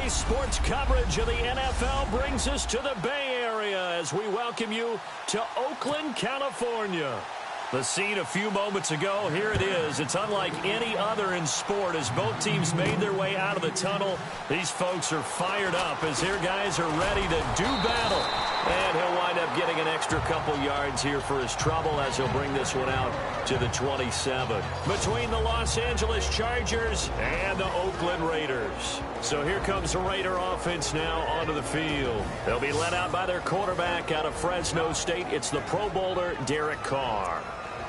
Today's sports coverage of the NFL brings us to the Bay Area as we welcome you to Oakland, California. The scene a few moments ago, here it is. It's unlike any other in sport as both teams made their way out of the tunnel. These folks are fired up as their guys are ready to do battle. And he'll wind up getting an extra couple yards here for his trouble as he'll bring this one out to the 27. Between the Los Angeles Chargers and the Oakland Raiders. So here comes the Raider offense now onto the field. They'll be led out by their quarterback out of Fresno State. It's the Pro Bowler, Derek Carr.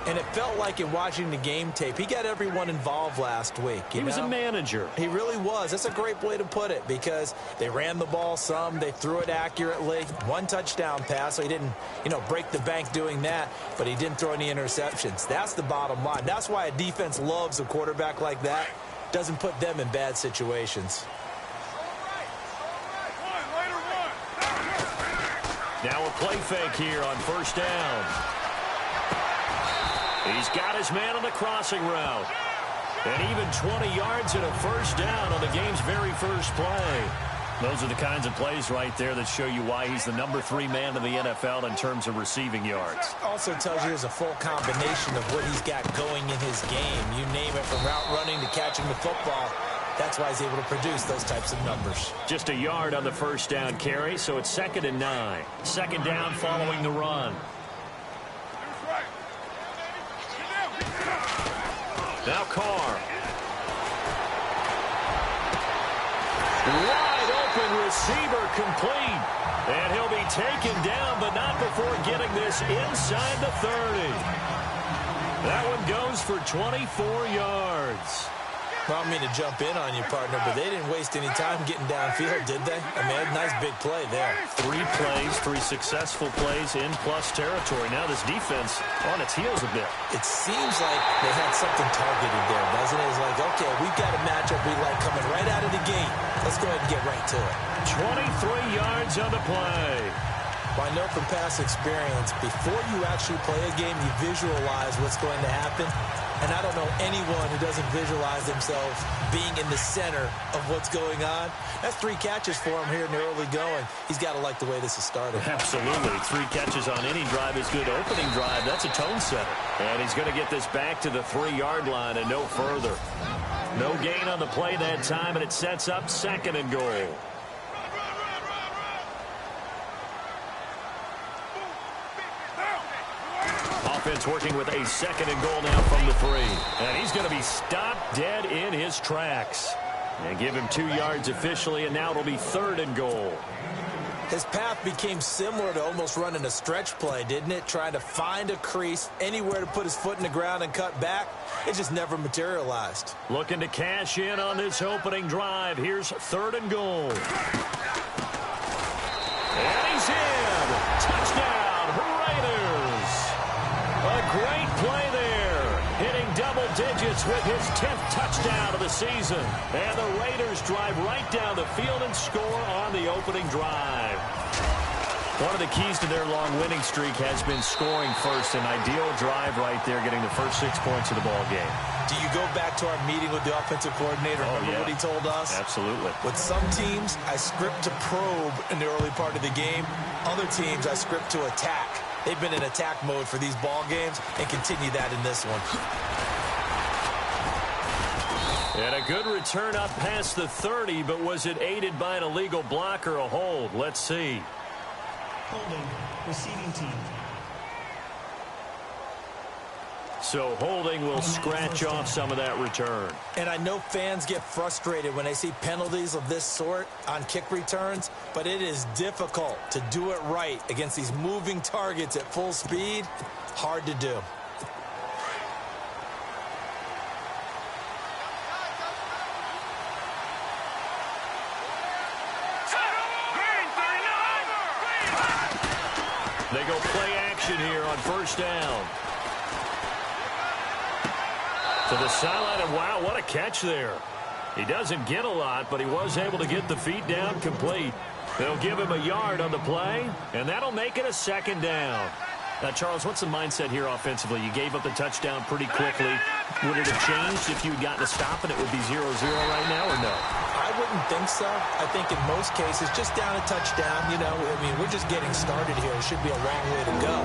And it felt like in watching the game tape, he got everyone involved last week. He was a manager. He really was. That's a great way to put it because they ran the ball some. They threw it accurately. One touchdown pass, so he didn't, break the bank doing that, but he didn't throw any interceptions. That's the bottom line. That's why a defense loves a quarterback like that. Doesn't put them in bad situations. Now a play fake here on first down. He's got his man on the crossing route. And even 20 yards and a first down on the game's very first play. Those are the kinds of plays right there that show you why he's the number 3 man in the NFL in terms of receiving yards. Also tells you there's a full combination of what he's got going in his game. You name it, from route running to catching the football. That's why he's able to produce those types of numbers. Just a yard on the first down carry, so it's 2nd and 9. Second down following the run. Now Carr. Wide open receiver complete. And he'll be taken down, but not before getting this inside the 30. That one goes for 24 yards. I don't mean to jump in on you, partner, but they didn't waste any time getting downfield, did they? I mean, a nice big play there. 3 plays, 3 successful plays in plus territory. Now this defense on its heels a bit. It seems like they had something targeted there, doesn't it? It's like, okay, we've got a matchup we like coming right out of the gate. Let's go ahead and get right to it. 23 yards on the play. Well, I know from past experience, before you actually play a game, you visualize what's going to happen. And I don't know anyone who doesn't visualize themselves being in the center of what's going on. That's 3 catches for him here in the early going. He's got to like the way this has started. Absolutely. 3 catches on any drive is good. Opening drive, that's a tone setter. And he's going to get this back to the 3-yard line and no further. No gain on the play that time, and it sets up 2nd and goal. Offense working with a 2nd and goal now from the 3. And he's going to be stopped dead in his tracks. And give him 2 yards officially, and now it'll be 3rd and goal. His path became similar to almost running a stretch play, didn't it? Trying to find a crease, anywhere to put his foot in the ground and cut back. It just never materialized. Looking to cash in on this opening drive. Here's 3rd and goal. And he's in. Touchdown, Raiders. A great play there, hitting double digits with his 10th touchdown of the season. And the Raiders drive right down the field and score on the opening drive. One of the keys to their long winning streak has been scoring first. An ideal drive right there, getting the first 6 points of the ball game. Do you go back to our meeting with the offensive coordinator? Remember what he told us? Absolutely. With some teams, I script to probe in the early part of the game. Other teams, I script to attack. They've been in attack mode for these ball games and continue that in this one. And a good return up past the 30, but was it aided by an illegal block or a hold? Let's see. Holding, receiving team. So holding will scratch off some of that return. And I know fans get frustrated when they see penalties of this sort on kick returns, but it is difficult to do it right against these moving targets at full speed. Hard to do. They go play action here on first down. To the sideline, and wow, what a catch there. He doesn't get a lot, but he was able to get the feet down complete. They'll give him a yard on the play, and that'll make it a 2nd down. Now, Charles, what's the mindset here offensively? You gave up the touchdown pretty quickly. Would it have changed if you had gotten a stop and it would be 0-0 right now, or no? I wouldn't think so. I think in most cases, just down a touchdown, you know, I mean, we're just getting started here. It should be a long way to go.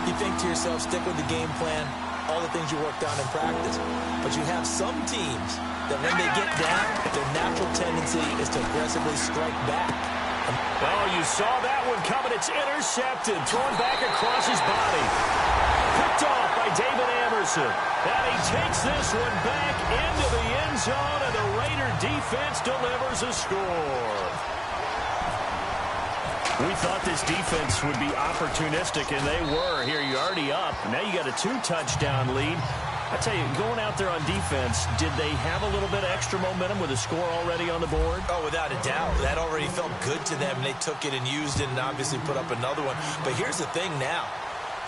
You think to yourself, stick with the game plan, all the things you worked on in practice. But you have some teams that when they get down, their natural tendency is to aggressively strike back. Oh, you saw that one coming. It's intercepted, thrown back across his body. Picked off by David Amerson. And he takes this one back into the end zone, and the Raider defense delivers a score. We thought this defense would be opportunistic, and they were. Here, you're already up. Now you got a 2-touchdown lead. I tell you, going out there on defense, did they have a little bit of extra momentum with a score already on the board? Oh, without a doubt. That already felt good to them. They took it and used it and obviously put up another one. But here's the thing now.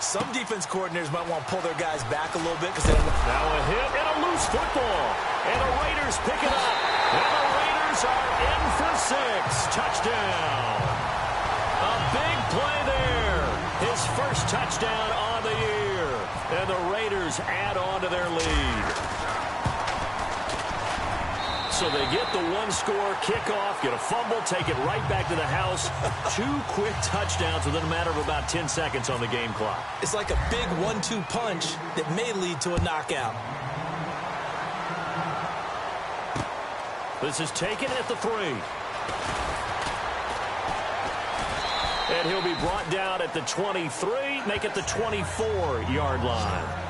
Some defense coordinators might want to pull their guys back a little bit because they don't. Now a hit and a loose football. And the Raiders pick it up. And the Raiders are in for 6. Touchdown. A big play there. His first touchdown on the year. And the Raiders add on to their lead. So they get the one-score kickoff, get a fumble, take it right back to the house. 2 quick touchdowns within a matter of about 10 seconds on the game clock. It's like a big 1-2 punch that may lead to a knockout. This is taken at the 3. And he'll be brought down at the 23, make it the 24-yard line.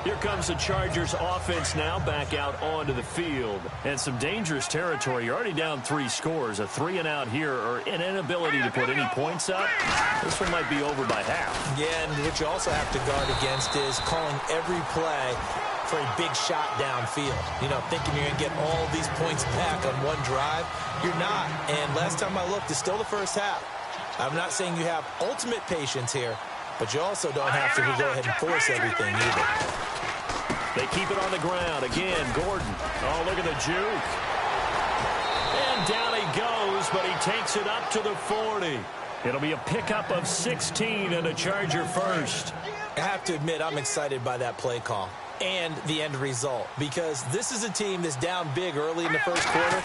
Here comes the Chargers offense now back out onto the field. And some dangerous territory. You're already down 3 scores. A 3-and-out here or an inability to put any points up. This one might be over by half. Yeah, and what you also have to guard against is calling every play for a big shot downfield. You know, thinking you're going to get all these points back on one drive. You're not. And last time I looked, it's still the first half. I'm not saying you have ultimate patience here, but you also don't have to go ahead and force everything either. They keep it on the ground. Again, Gordon. Oh, look at the juke. And down he goes, but he takes it up to the 40. It'll be a pickup of 16 and a Charger first. I have to admit, I'm excited by that play call and the end result, because this is a team that's down big early in the first quarter,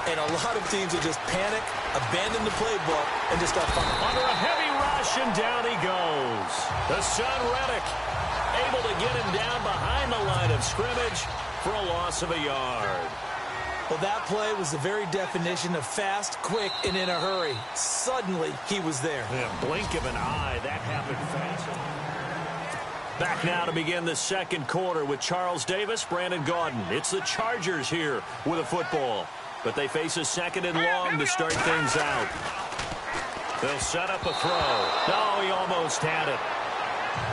and a lot of teams will just panic, abandon the playbook, and just start firing. Under a heavy rush, and down he goes. The son Reddick able to get him down behind the line of scrimmage for a loss of a yard. Well, that play was the very definition of fast, quick, and in a hurry. Suddenly, he was there. In a blink of an eye, that happened fast. Back now to begin the second quarter with Charles Davis, Brandon Gaudin. It's the Chargers here with a football, but they face a 2nd and long to start things out. They'll set up a throw. No, he almost had it.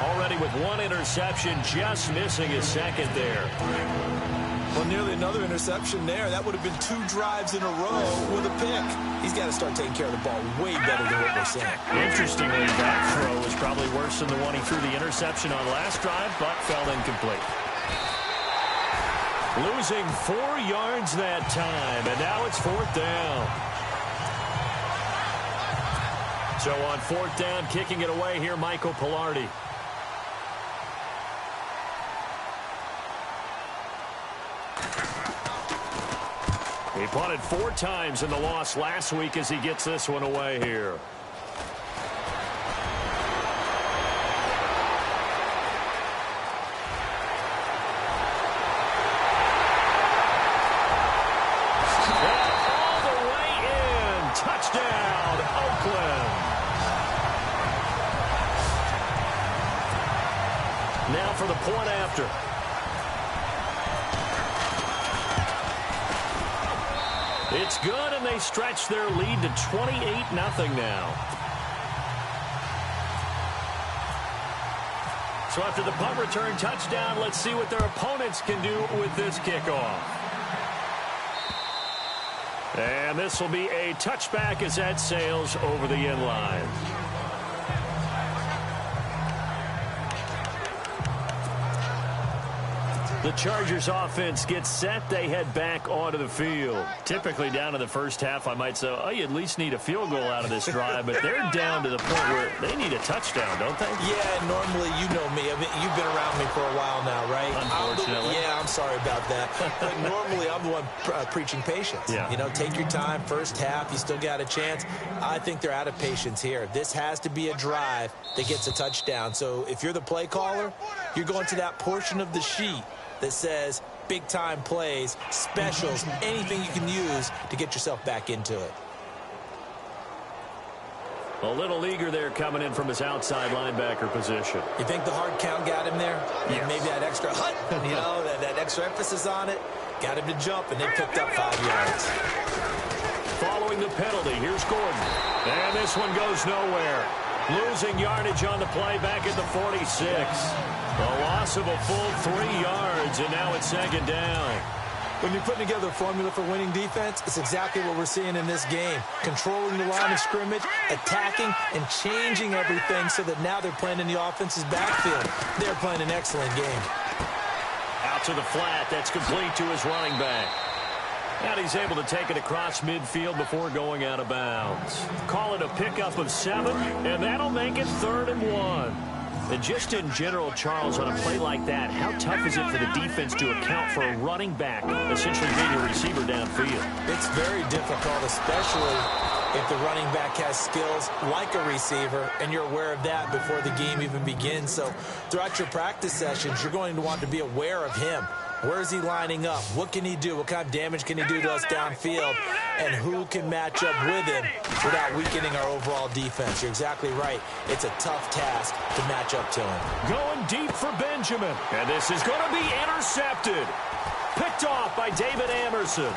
Already with 1 interception, just missing his 2nd there. Well, nearly another interception there. That would have been 2 drives in a row with a pick. He's got to start taking care of the ball way better than what we're seeing. Interestingly, that throw was probably worse than the one he threw the interception on last drive, but fell incomplete. Losing 4 yards that time, and now it's 4th down. So on 4th down, kicking it away here, Michael Pilardi. He punted 4 times in the loss last week as he gets this one away here. All the way in. Touchdown, Oakland. Now for the point after. It's good, and they stretch their lead to 28-0 now. So after the punt return touchdown, let's see what their opponents can do with this kickoff. And this will be a touchback as that sails over the end line. The Chargers offense gets set. They head back onto the field. Typically down in the first half, I might say, oh, you at least need a field goal out of this drive, but they're down to the point where they need a touchdown, don't they? Yeah, normally, you know me. I mean, you've been around me for a while now, right? Unfortunately. I'm sorry about that. But normally, I'm the one preaching patience. Yeah. You know, take your time. First half, you still got a chance. I think they're out of patience here. This has to be a drive that gets a touchdown. So if you're the play caller, you're going to that portion of the sheet that says big-time plays, specials, anything you can use to get yourself back into it. A little eager there coming in from his outside linebacker position. You think the hard count got him there? Yes. And maybe that extra hut, you know, that extra emphasis on it, got him to jump, and they picked up 5 yards. Following the penalty, here's Gordon. And this one goes nowhere. Losing yardage on the play back at the 46. A loss of a full 3 yards, and now it's second down. When you're putting together a formula for winning defense, it's exactly what we're seeing in this game. Controlling the line of scrimmage, attacking, and changing everything so that now they're playing in the offense's backfield. They're playing an excellent game. Out to the flat. That's complete to his running back. And he's able to take it across midfield before going out of bounds. Call it a pickup of 7, and that'll make it 3rd and 1. And just in general, Charles, on a play like that, how tough is it for the defense to account for a running back essentially being a receiver downfield? It's very difficult, especially if the running back has skills like a receiver, and you're aware of that before the game even begins. So throughout your practice sessions, you're going to want to be aware of him. Where is he lining up? What can he do? What kind of damage can he do to us downfield? And who can match up with him without weakening our overall defense? You're exactly right. It's a tough task to match up to him. Going deep for Benjamin. And this is going to be intercepted. Picked off by David Amerson.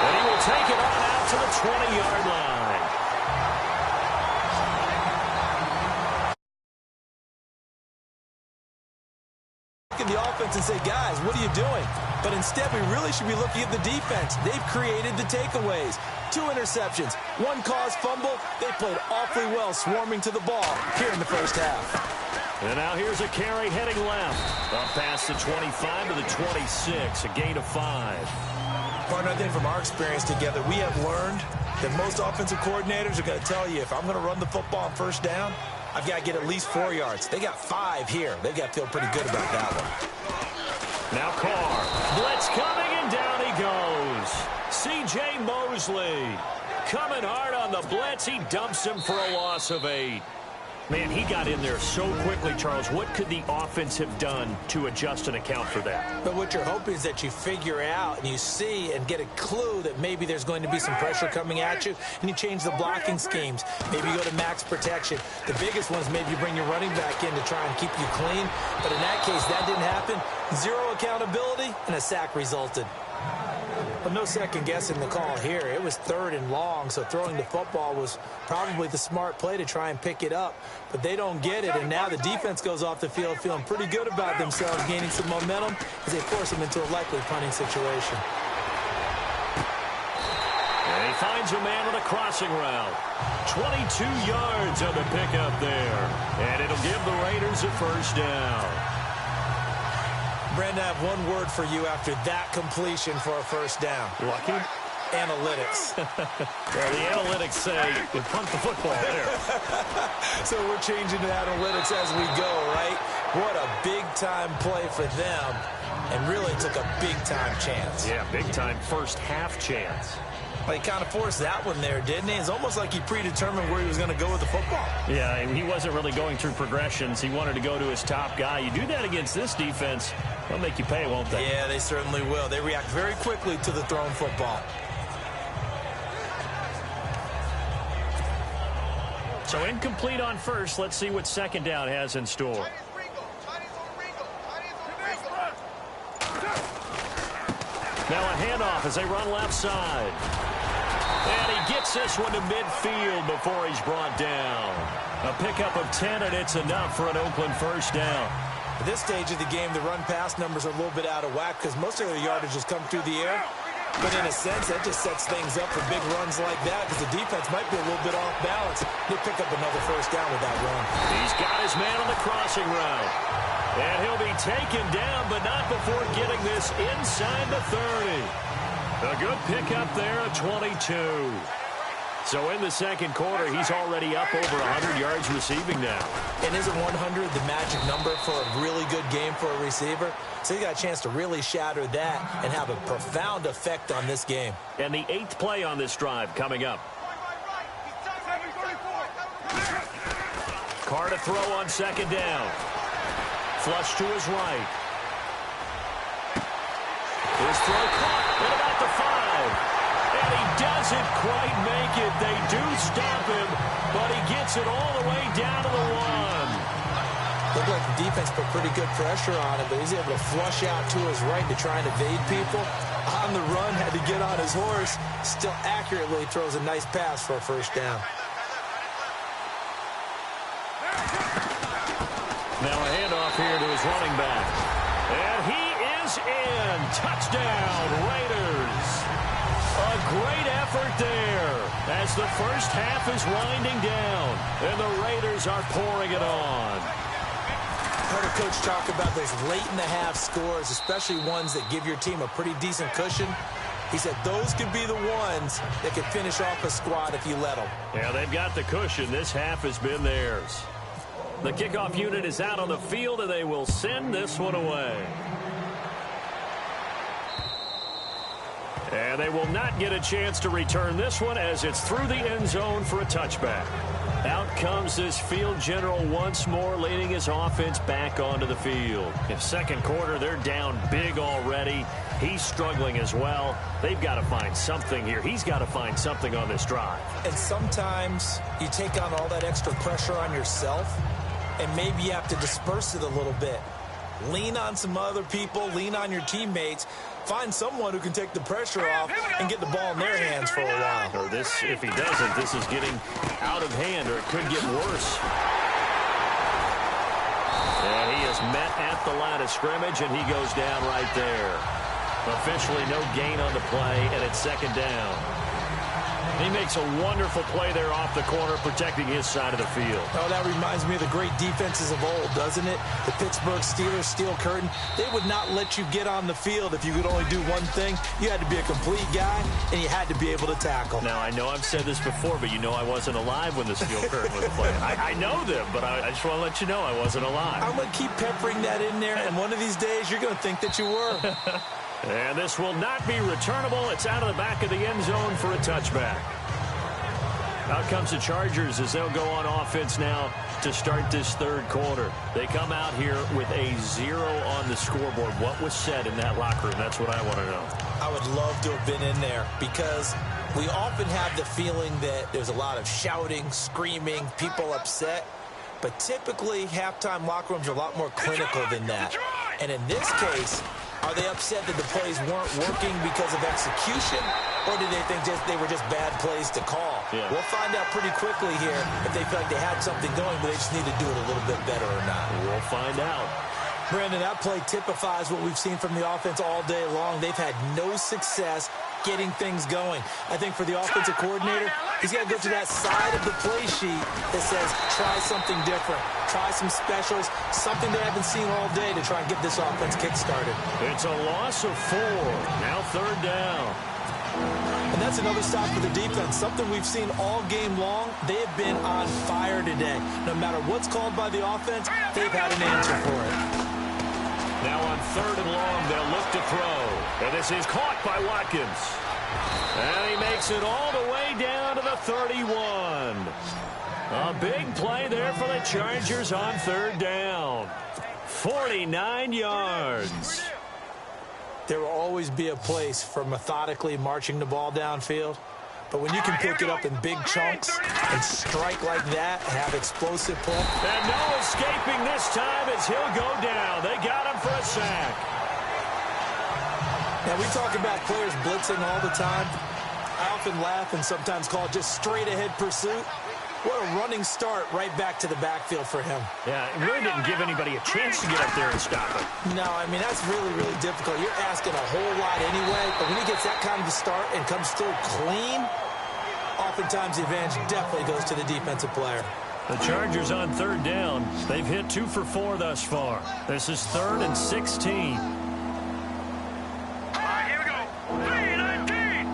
And he will take it on out to the 20-yard line. At the offense and say, guys, what are you doing? But instead, we really should be looking at the defense. They've created the takeaways. 2 interceptions, 1 caused fumble. They played awfully well swarming to the ball here in the first half. And now here's a carry heading left. Up past the 25 to the 26, a gain of 5. Partner, I think from our experience together, we have learned that most offensive coordinators are going to tell you, if I'm going to run the football on first down, I've got to get at least 4 yards. They got 5 here. They've got to feel pretty good about that one. Now Carr. Blitz coming, and down he goes. C.J. Mosley coming hard on the blitz. He dumps him for a loss of 8. Man, he got in there so quickly, Charles. What could the offense have done to adjust and account for that? But what you're hoping is that you figure out and you see and get a clue that maybe there's going to be some pressure coming at you, and you change the blocking schemes. Maybe you go to max protection. The biggest one is maybe you bring your running back in to try and keep you clean. But in that case, that didn't happen. 0 accountability, and a sack resulted. But no second guessing the call here. It was 3rd and long, so throwing the football was probably the smart play to try and pick it up. But they don't get it, and now the defense goes off the field feeling pretty good about themselves, gaining some momentum as they force them into a likely punting situation. And he finds a man on a crossing route. 22 yards on the pickup there. And it'll give the Raiders a first down. Brandon, I have one word for you after that completion for a first down. Lucky? Analytics. Well, the analytics say you punt the football there. So we're changing to analytics as we go, right? What a big-time play for them, and really took a big-time chance. Yeah, big-time first half chance. Well, he kind of forced that one there, didn't he? It's almost like he predetermined where he was going to go with the football. Yeah, he wasn't really going through progressions. He wanted to go to his top guy. You do that against this defense, they'll make you pay, won't they? Yeah, they certainly will. They react very quickly to the thrown football. So incomplete on first. Let's see what second down has in store. Now a handoff as they run left side. And he gets this one to midfield before he's brought down. A pickup of 10, and it's enough for an Oakland first down. At this stage of the game, the run-pass numbers are a little bit out of whack because most of the yardage has come through the air. But in a sense, that just sets things up for big runs like that because the defense might be a little bit off balance. He'll pick up another first down with that run. He's got his man on the crossing route. And he'll be taken down, but not before getting this inside the 30. A good pickup there at 22. So in the second quarter, he's already up over 100 yards receiving now. And isn't 100 the magic number for a really good game for a receiver? So he got a chance to really shatter that and have a profound effect on this game. And the 8th play on this drive coming up. Carr to throw on second down. Flush to his right. His throw caught at about the 5. And he doesn't quite make it. They do stop him, but he gets it all the way down to the 1. Looked like the defense put pretty good pressure on him, but he's able to flush out to his right to try and evade people. On the run, had to get on his horse. Still accurately throws a nice pass for a first down. Now a handoff here to his running back. And he is in. Touchdown, Raiders. A great effort there as the first half is winding down. And the Raiders are pouring it on. Heard a coach talk about those late-in-the-half scores, especially ones that give your team a pretty decent cushion. He said those could be the ones that could finish off a squad if you let them. Yeah, they've got the cushion. This half has been theirs. The kickoff unit is out on the field, and they will send this one away. And they will not get a chance to return this one as it's through the end zone for a touchback. Out comes this field general once more, leading his offense back onto the field. In second quarter, they're down big already. He's struggling as well. They've got to find something here. He's got to find something on this drive. And sometimes you take on all that extra pressure on yourself, and maybe you have to disperse it a little bit. Lean on some other people. Lean on your teammates. Find someone who can take the pressure off and get the ball in their hands for a while. Or this, if he doesn't, this is getting out of hand, or it could get worse. And he is met at the line of scrimmage, and he goes down right there. Officially no gain on the play, and it's second down. He makes a wonderful play there off the corner, protecting his side of the field. Oh, that reminds me of the great defenses of old, doesn't it? The Pittsburgh Steelers, steel curtain. They would not let you get on the field if you could only do one thing. You had to be a complete guy, and you had to be able to tackle. Now, I know I've said this before, but you know I wasn't alive when the steel curtain was playing. I know them, but I just want to let you know I wasn't alive. I'm going to keep peppering that in there, and one of these days you're going to think that you were. And this will not be returnable. It's out of the back of the end zone for a touchback. Out comes the Chargers as they'll go on offense now to start this third quarter. They come out here with a 0 on the scoreboard. What was said in that locker room? That's what I want to know. I would love to have been in there because we often have the feeling that there's a lot of shouting, screaming, people upset. But typically, halftime locker rooms are a lot more clinical than that. And in this case, are they upset that the plays weren't working because of execution, or do they think they were just bad plays to call? Yeah. We'll find out pretty quickly here if they feel like they had something going, but they just need to do it a little bit better or not. We'll find out. Brandon, that play typifies what we've seen from the offense all day long. They've had no success getting things going. I think for the offensive coordinator, he's got to go to that side of the play sheet that says, try something different. Try some specials, something they haven't seen all day to try and get this offense kick-started. It's a loss of 4. Now third down. And that's another stop for the defense, something we've seen all game long. They have been on fire today. No matter what's called by the offense, they've had an answer for it. Now on third and long, they'll look to throw. And this is caught by Watkins. And he makes it all the way down to the 31. A big play there for the Chargers on third down. 49 yards. There will always be a place for methodically marching the ball downfield. But when you can pick it up in big chunks and strike like that, have explosive play. And no escaping this time as he'll go down. They got him for a sack. Now, we talk about players blitzing all the time. I often laugh and sometimes call it just straight-ahead pursuit. What a running start right back to the backfield for him. Yeah, it really didn't give anybody a chance to get up there and stop it. No, I mean, that's really, really difficult. You're asking a whole lot anyway, but when he gets that kind of a start and comes through clean, oftentimes the advantage definitely goes to the defensive player. The Chargers on third down. They've hit 2 for 4 thus far. This is 3rd and 16. Here we go. 3-19.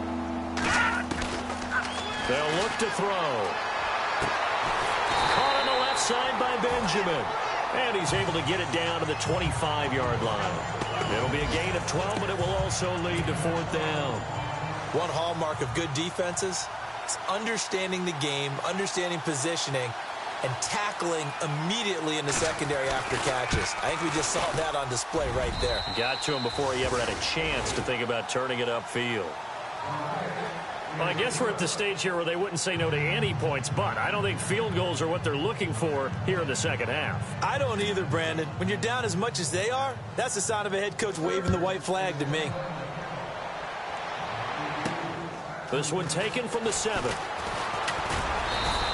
They'll look to throw. Caught on the left side by Benjamin. And he's able to get it down to the 25-yard line. It'll be a gain of 12, but it will also lead to 4th down. One hallmark of good defenses is understanding the game, understanding positioning, and tackling immediately in the secondary after catches. I think we just saw that on display right there. Got to him before he ever had a chance to think about turning it upfield. Well, I guess we're at the stage here where they wouldn't say no to any points, but I don't think field goals are what they're looking for here in the second half. I don't either, Brandon. When you're down as much as they are, that's the sign of a head coach waving the white flag to me. This one taken from the 7.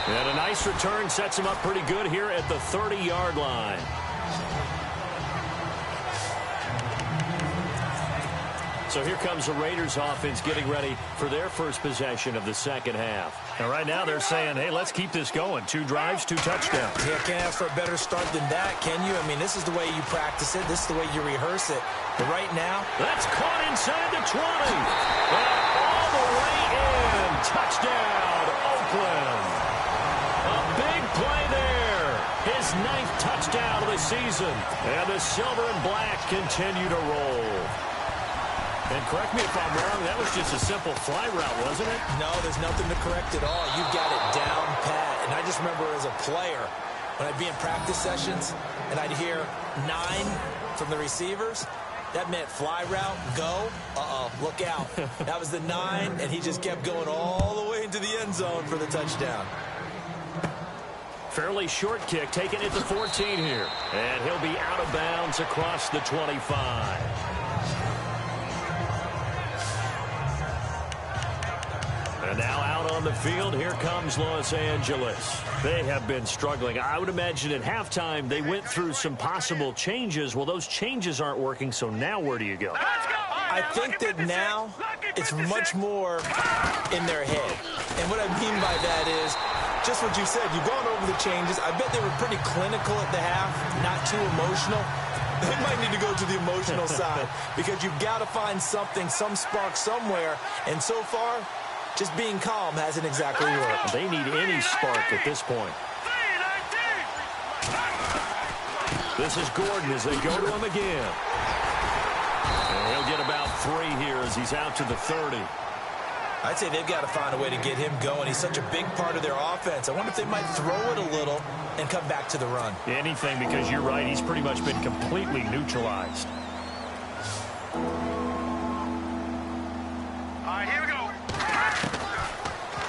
And a nice return sets him up pretty good here at the 30-yard line. So here comes the Raiders offense getting ready for their first possession of the second half. Now right now they're saying, hey, let's keep this going. 2 drives, 2 touchdowns. Yeah, can't ask for a better start than that, can you? I mean, this is the way you practice it. This is the way you rehearse it. But right now, that's caught inside the 20. And all the way in. Touchdown, Oakland. A big play there. His 9th touchdown of the season. And the silver and black continue to roll. And correct me if I'm wrong, that was just a simple fly route, wasn't it? No, there's nothing to correct at all. You've got it down pat. And I just remember as a player, when I'd be in practice sessions and I'd hear 9 from the receivers, that meant fly route, go, look out. That was the 9, and he just kept going all the way into the end zone for the touchdown. Fairly short kick, taken at the 14 here. And he'll be out of bounds across the 25. And now out on the field, here comes Los Angeles. They have been struggling. I would imagine at halftime they went through some possible changes. Well, those changes aren't working, so now where do you go? I think that now it's much more in their head. And what I mean by that is just what you said. You've gone over the changes. I bet they were pretty clinical at the half, not too emotional. They might need to go to the emotional side because you've got to find something, some spark somewhere. And so far, just being calm hasn't exactly worked. They need any spark at this point. This is Gordon as they go to him again. And he'll get about 3 here as he's out to the 30. I'd say they've got to find a way to get him going. He's such a big part of their offense. I wonder if they might throw it a little and come back to the run. Anything, because you're right. He's pretty much been completely neutralized. Here we go.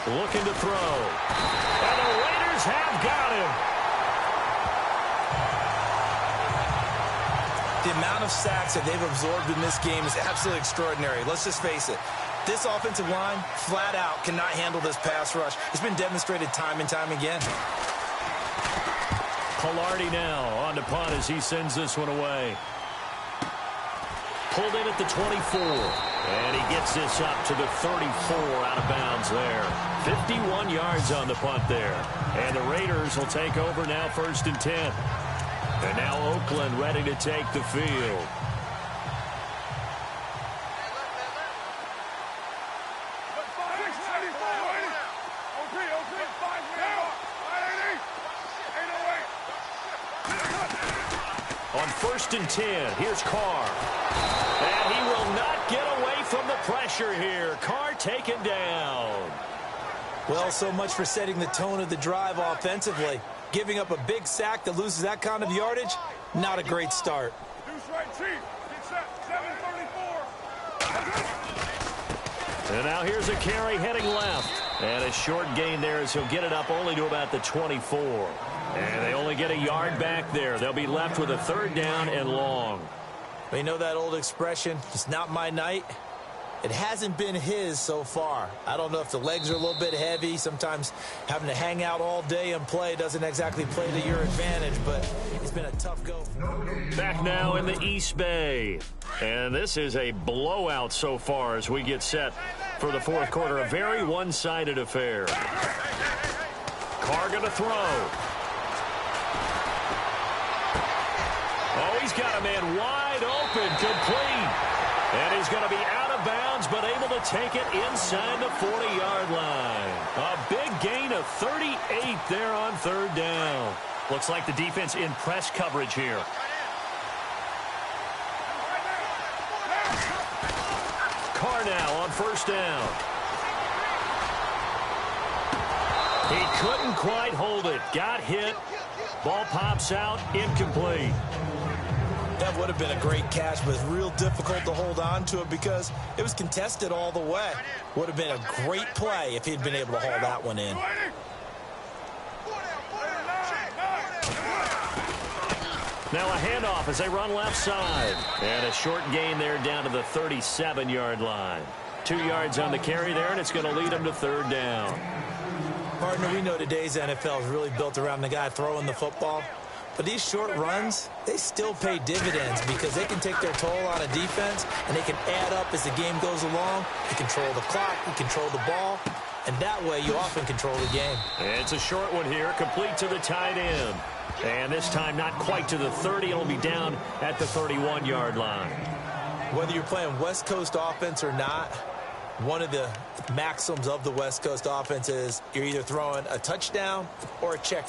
Looking to throw. And the Raiders have got him. The amount of sacks that they've absorbed in this game is absolutely extraordinary. Let's just face it. This offensive line, flat out, cannot handle this pass rush. It's been demonstrated time and time again. Pilardi now on the punt as he sends this one away. Pulled in at the 24. And he gets this up to the 34 out of bounds there. 51 yards on the punt there. And the Raiders will take over now 1st and 10. And now Oakland ready to take the field. On 1st and 10, here's Carr. And he will not get away from the pressure here. Carr taken down. Well, so much for setting the tone of the drive offensively. Giving up a big sack that loses that kind of yardage, not a great start. And now here's a carry heading left. And a short gain there as he'll get it up only to about the 24. And they only get a yard back there. They'll be left with a 3rd down and long. You know that old expression, it's not my night? It hasn't been his so far. I don't know if the legs are a little bit heavy. Sometimes having to hang out all day and play doesn't exactly play to your advantage, but it's been a tough go. Back now in the East Bay. And this is a blowout so far as we get set for the fourth quarter. A very one-sided affair. Carr going to throw. Oh, he's got a man wide open, complete. And he's going to be out of bounds, but able to take it inside the 40-yard line. A big gain of 38 there on third down. Looks like the defense in press coverage here. Carr now on first down. He couldn't quite hold it. Got hit. Ball pops out. Incomplete. That would have been a great catch, but it's real difficult to hold on to it because it was contested all the way. Would have been a great play if he'd been able to haul that one in. Now a handoff as they run left side. And a short gain there down to the 37-yard line. 2 yards on the carry there, and it's going to lead them to third down. Partner, we know today's NFL is really built around the guy throwing the football. But these short runs, they still pay dividends because they can take their toll on a defense, and they can add up as the game goes along. You control the clock, you control the ball, and that way you often control the game. It's a short one here, complete to the tight end. And this time not quite to the 30. It'll be down at the 31-yard line. Whether you're playing West Coast offense or not, one of the maxims of the West Coast offense is you're either throwing a touchdown or a check.